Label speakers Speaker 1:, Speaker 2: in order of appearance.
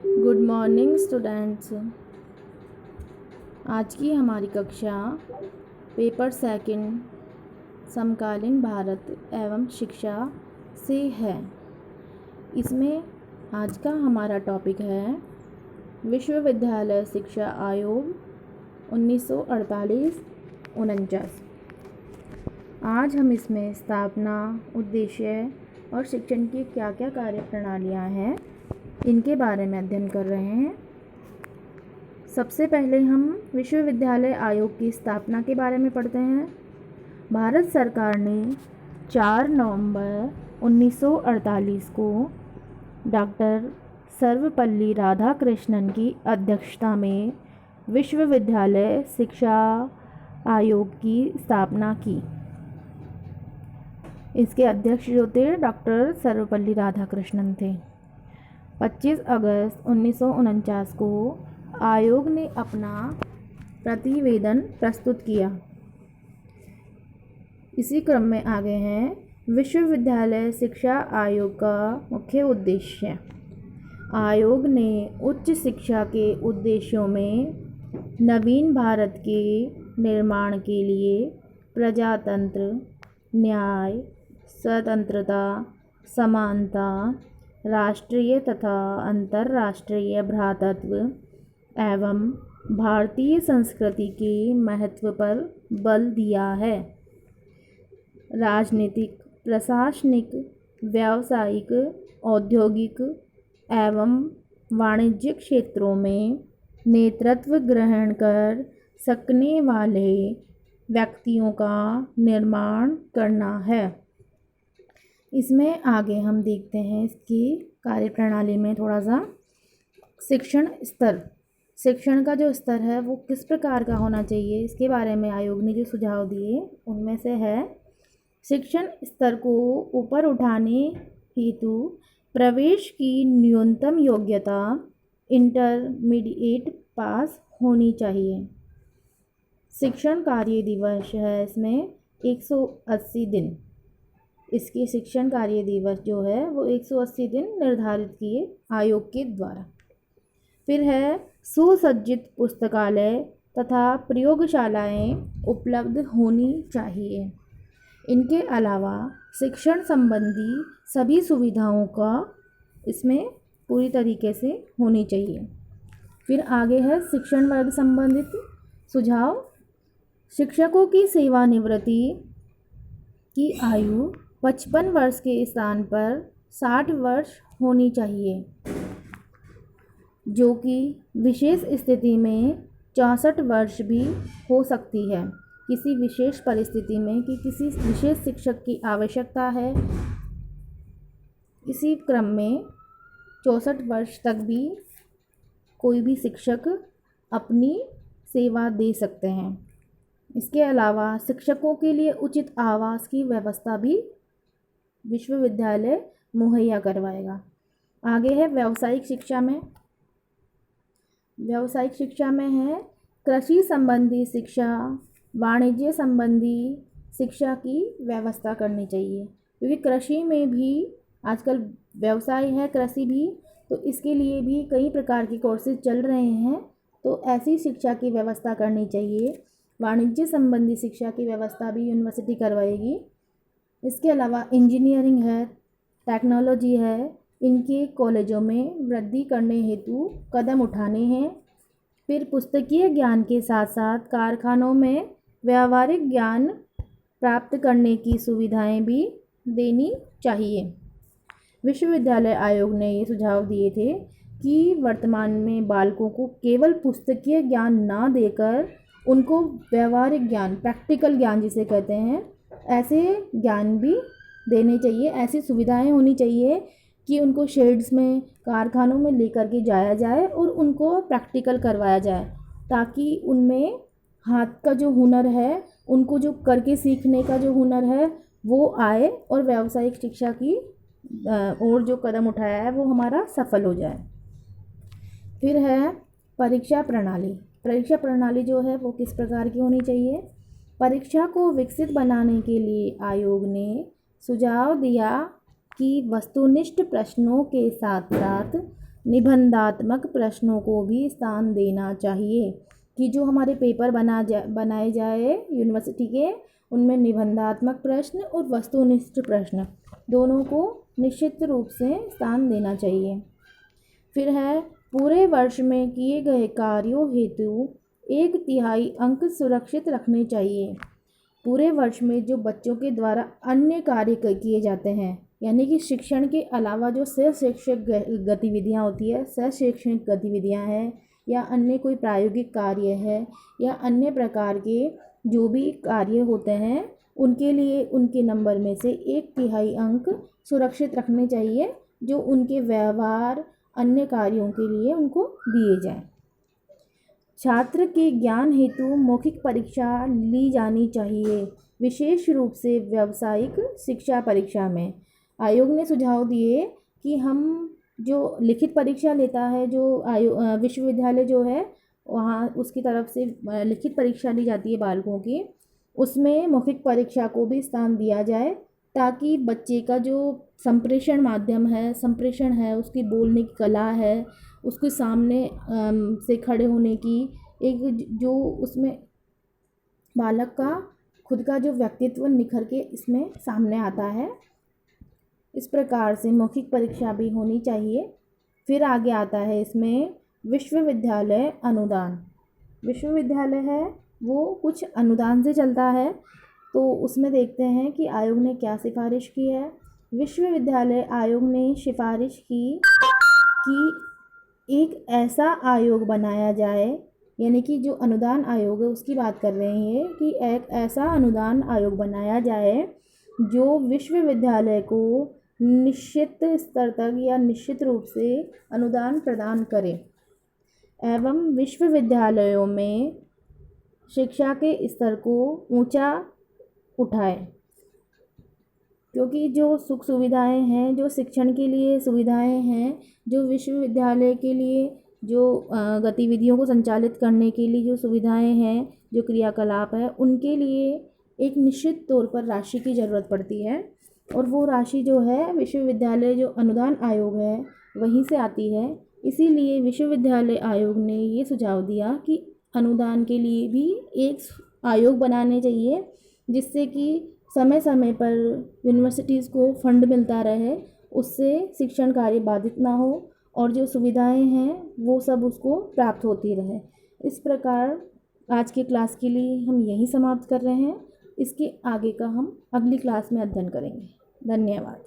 Speaker 1: Good morning students. आज की हमारी कक्षा पेपर सेकंड समकालीन भारत एवं शिक्षा से है। इसमें आज का हमारा टॉपिक है विश्वविद्यालय शिक्षा आयोग 1948-49। आज हम इसमें स्थापना, उद्देश्य और शिक्षण की क्या क्या कार्य प्रणालियाँ हैं इनके बारे में अध्ययन कर रहे हैं। सबसे पहले हम विश्वविद्यालय आयोग की स्थापना के बारे में पढ़ते हैं। भारत सरकार ने 4 नवंबर 1948 को डॉक्टर सर्वपल्ली राधाकृष्णन की अध्यक्षता में विश्वविद्यालय शिक्षा आयोग की स्थापना की। इसके अध्यक्ष जो थे डॉक्टर सर्वपल्ली राधाकृष्णन थे। 25 अगस्त 1949 को आयोग ने अपना प्रतिवेदन प्रस्तुत किया। इसी क्रम में आगे हैं विश्वविद्यालय शिक्षा आयोग का मुख्य उद्देश्य। आयोग ने उच्च शिक्षा के उद्देश्यों में नवीन भारत के निर्माण के लिए प्रजातंत्र, न्याय, स्वतंत्रता, समानता, राष्ट्रीय तथा अंतर्राष्ट्रीय भ्रातृत्व एवं भारतीय संस्कृति के महत्व पर बल दिया है। राजनीतिक, प्रशासनिक, व्यावसायिक, औद्योगिक एवं वाणिज्यिक क्षेत्रों में नेतृत्व ग्रहण कर सकने वाले व्यक्तियों का निर्माण करना है। इसमें आगे हम देखते हैं इसकी कार्यप्रणाली में थोड़ा सा शिक्षण स्तर। शिक्षण का जो स्तर है वो किस प्रकार का होना चाहिए, इसके बारे में आयोग ने जो सुझाव दिए उनमें से है शिक्षण स्तर को ऊपर उठाने हेतु प्रवेश की न्यूनतम योग्यता इंटरमीडिएट पास होनी चाहिए। शिक्षण कार्य दिवस है इसमें 180 दिन। इसके शिक्षण कार्य दिवस जो है वो 180 दिन निर्धारित किए आयोग के द्वारा। फिर है सुसज्जित पुस्तकालय तथा प्रयोगशालाएं उपलब्ध होनी चाहिए। इनके अलावा शिक्षण संबंधी सभी सुविधाओं का इसमें पूरी तरीके से होनी चाहिए। फिर आगे है शिक्षण वर्ग संबंधित सुझाव। शिक्षकों की सेवानिवृत्ति की आयु 55 वर्ष के स्थान पर 60 वर्ष होनी चाहिए, जो कि विशेष स्थिति में 64 वर्ष भी हो सकती है। किसी विशेष परिस्थिति में कि किसी विशेष शिक्षक की आवश्यकता है, इसी क्रम में 64 वर्ष तक भी कोई भी शिक्षक अपनी सेवा दे सकते हैं। इसके अलावा शिक्षकों के लिए उचित आवास की व्यवस्था भी विश्वविद्यालय मुहैया करवाएगा। आगे है व्यावसायिक शिक्षा में। व्यावसायिक शिक्षा में है कृषि संबंधी शिक्षा, वाणिज्य संबंधी शिक्षा की व्यवस्था करनी चाहिए, क्योंकि कृषि में भी आजकल व्यवसाय है कृषि भी, तो इसके लिए भी कई प्रकार के कोर्सेज चल रहे हैं, तो ऐसी शिक्षा की व्यवस्था करनी चाहिए। वाणिज्य संबंधी शिक्षा की व्यवस्था भी यूनिवर्सिटी करवाएगी। इसके अलावा इंजीनियरिंग है, टेक्नोलॉजी है, इनके कॉलेजों में वृद्धि करने हेतु कदम उठाने हैं। फिर पुस्तकीय ज्ञान के साथ साथ कारखानों में व्यावहारिक ज्ञान प्राप्त करने की सुविधाएं भी देनी चाहिए। विश्वविद्यालय आयोग ने ये सुझाव दिए थे कि वर्तमान में बालकों को केवल पुस्तकीय ज्ञान ना देकर उनको व्यावहारिक ज्ञान, प्रैक्टिकल ज्ञान जिसे कहते हैं, ऐसे ज्ञान भी देने चाहिए। ऐसी सुविधाएं होनी चाहिए कि उनको शेड्स में, कारखानों में लेकर के जाया जाए और उनको प्रैक्टिकल करवाया जाए, ताकि उनमें हाथ का जो हुनर है, उनको जो करके सीखने का जो हुनर है वो आए और व्यावसायिक शिक्षा की और जो कदम उठाया है वो हमारा सफल हो जाए। फिर है परीक्षा प्रणाली। परीक्षा प्रणाली जो है वो किस प्रकार की होनी चाहिए। परीक्षा को विकसित बनाने के लिए आयोग ने सुझाव दिया कि वस्तुनिष्ठ प्रश्नों के साथ साथ निबंधात्मक प्रश्नों को भी स्थान देना चाहिए कि जो हमारे पेपर बनाए जाए यूनिवर्सिटी के, उनमें निबंधात्मक प्रश्न और वस्तुनिष्ठ प्रश्न दोनों को निश्चित रूप से स्थान देना चाहिए। फिर है पूरे वर्ष में किए गए कार्यों हेतु 1/3 अंक सुरक्षित रखने चाहिए। पूरे वर्ष में जो बच्चों के द्वारा अन्य कार्य किए जाते हैं, यानी कि शिक्षण के अलावा जो सह शैक्षिक गतिविधियाँ होती है, सह शैक्षणिक गतिविधियाँ हैं या अन्य कोई प्रायोगिक कार्य है या अन्य प्रकार के जो भी कार्य होते हैं, उनके लिए उनके नंबर में से 1/3 अंक सुरक्षित रखने चाहिए, जो उनके व्यवहार अन्य कार्यों के लिए उनको दिए जाएं। छात्र के ज्ञान हेतु मौखिक परीक्षा ली जानी चाहिए, विशेष रूप से व्यावसायिक शिक्षा परीक्षा में। आयोग ने सुझाव दिए कि हम जो लिखित परीक्षा लेता है, जो विश्वविद्यालय जो है वहाँ उसकी तरफ से लिखित परीक्षा ली जाती है बालकों की, उसमें मौखिक परीक्षा को भी स्थान दिया जाए, ताकि बच्चे का जो संप्रेषण माध्यम है, संप्रेषण है, उसकी बोलने की कला है, उसके सामने से खड़े होने की एक जो उसमें बालक का खुद का जो व्यक्तित्व निखर के इसमें सामने आता है। इस प्रकार से मौखिक परीक्षा भी होनी चाहिए। फिर आगे आता है इसमें विश्वविद्यालय अनुदान। विश्वविद्यालय है वो कुछ अनुदान से चलता है, तो उसमें देखते हैं कि आयोग ने क्या सिफारिश की है। विश्वविद्यालय आयोग ने सिफारिश की कि एक ऐसा आयोग बनाया जाए, यानी कि जो अनुदान आयोग है उसकी बात कर रहे हैं कि एक ऐसा अनुदान आयोग बनाया जाए जो विश्वविद्यालय को निश्चित स्तर तक या निश्चित रूप से अनुदान प्रदान करे एवं विश्वविद्यालयों में शिक्षा के स्तर को ऊंचा उठाए। क्योंकि जो सुख सुविधाएं हैं, जो शिक्षण के लिए सुविधाएं हैं, जो विश्वविद्यालय के लिए जो गतिविधियों को संचालित करने के लिए जो सुविधाएं हैं, जो क्रियाकलाप है, उनके लिए एक निश्चित तौर पर राशि की ज़रूरत पड़ती है, और वो राशि जो है विश्वविद्यालय जो अनुदान आयोग है वहीं से आती है। इसीलिए विश्वविद्यालय आयोग ने ये सुझाव दिया कि अनुदान के लिए भी एक आयोग बनाने चाहिए, जिससे कि समय समय पर यूनिवर्सिटीज़ को फंड मिलता रहे, उससे शिक्षण कार्य बाधित ना हो और जो सुविधाएं हैं वो सब उसको प्राप्त होती रहे। इस प्रकार आज की क्लास के लिए हम यहीं समाप्त कर रहे हैं। इसके आगे का हम अगली क्लास में अध्ययन करेंगे। धन्यवाद।